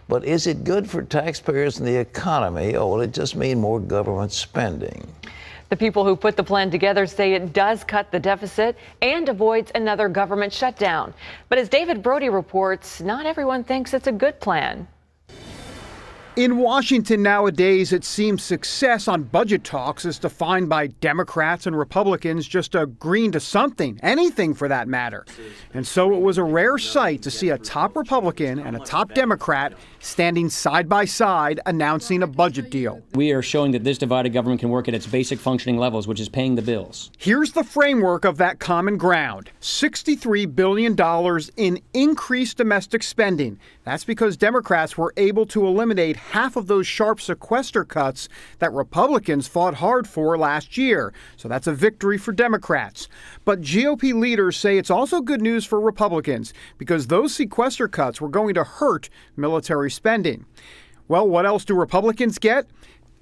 But is it good for taxpayers and the economy, or will it just mean more government spending? The people who put the plan together say it does cut the deficit and avoids another government shutdown. But as David Brody reports, not everyone thinks it's a good plan. In Washington nowadays, it seems success on budget talks is defined by Democrats and Republicans just agreeing to something, anything for that matter. And so it was a rare sight to see a top Republican and a top Democrat standing side by side announcing a budget deal. We are showing that this divided government can work at its basic functioning levels, which is paying the bills. Here's the framework of that common ground. $63 billion in increased domestic spending. That's because Democrats were able to eliminate half of those sharp sequester cuts that Republicans fought hard for last year. So that's a victory for Democrats. But GOP leaders say it's also good news for Republicans because those sequester cuts were going to hurt military spending. Well, what else do Republicans get?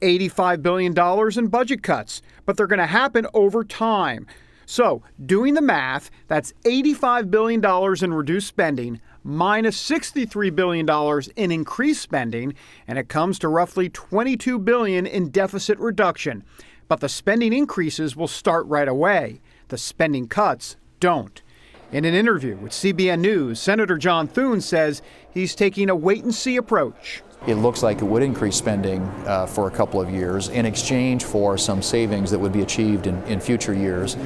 $85 billion in budget cuts, but they're going to happen over time. So, doing the math, that's $85 billion in reduced spending minus $63 billion in increased spending, and it comes to roughly $22 billion in deficit reduction. But the spending increases will start right away. The spending cuts don't. In an interview with CBN News, Senator John Thune says he's taking a wait-and-see approach. It looks like it would increase spending for a couple of years in exchange for some savings that would be achieved in future years.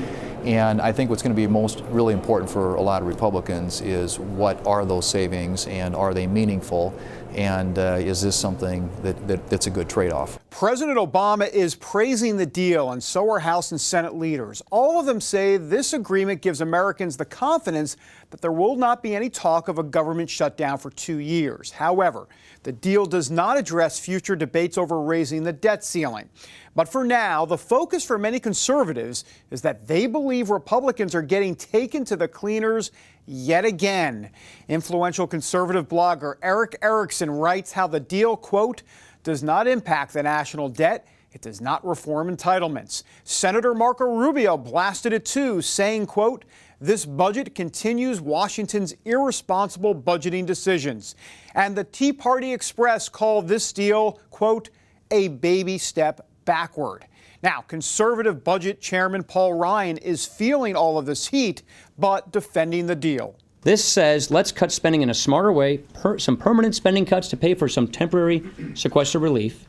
And I think what's going to be really important for a lot of Republicans is what are those savings and are they meaningful? And is this something that's a good trade-off? President Obama is praising the deal, and so are House and Senate leaders. All of them say this agreement gives Americans the confidence that there will not be any talk of a government shutdown for 2 years. However, the deal does not address future debates over raising the debt ceiling. But for now, the focus for many conservatives is that they believe Republicans are getting taken to the cleaners yet again. Influential conservative blogger Eric Erickson writes how the deal, quote, does not impact the national debt. It does not reform entitlements. Senator Marco Rubio blasted it too, saying, quote, this budget continues Washington's irresponsible budgeting decisions. And the Tea Party Express called this deal, quote, a baby step backward. Now, conservative budget chairman Paul Ryan is feeling all of this heat, but defending the deal. This says let's cut spending in a smarter way, some permanent spending cuts to pay for some temporary sequester relief,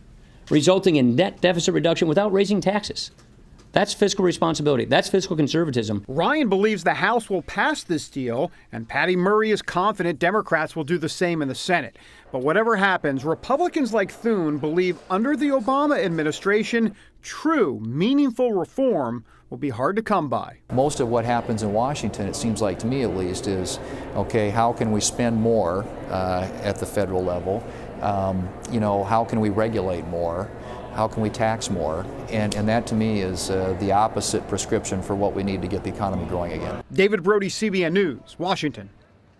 resulting in net deficit reduction without raising taxes. That's fiscal responsibility. That's fiscal conservatism. Ryan believes the House will pass this deal, and Patty Murray is confident Democrats will do the same in the Senate. But whatever happens, Republicans like Thune believe under the Obama administration, true, meaningful reform will be hard to come by. Most of what happens in Washington, it seems like to me at least, is, okay, how can we spend more at the federal level? How can we regulate more? How can we tax more? And that to me is the opposite prescription for what we need to get the economy growing again. David Brody, CBN News, Washington.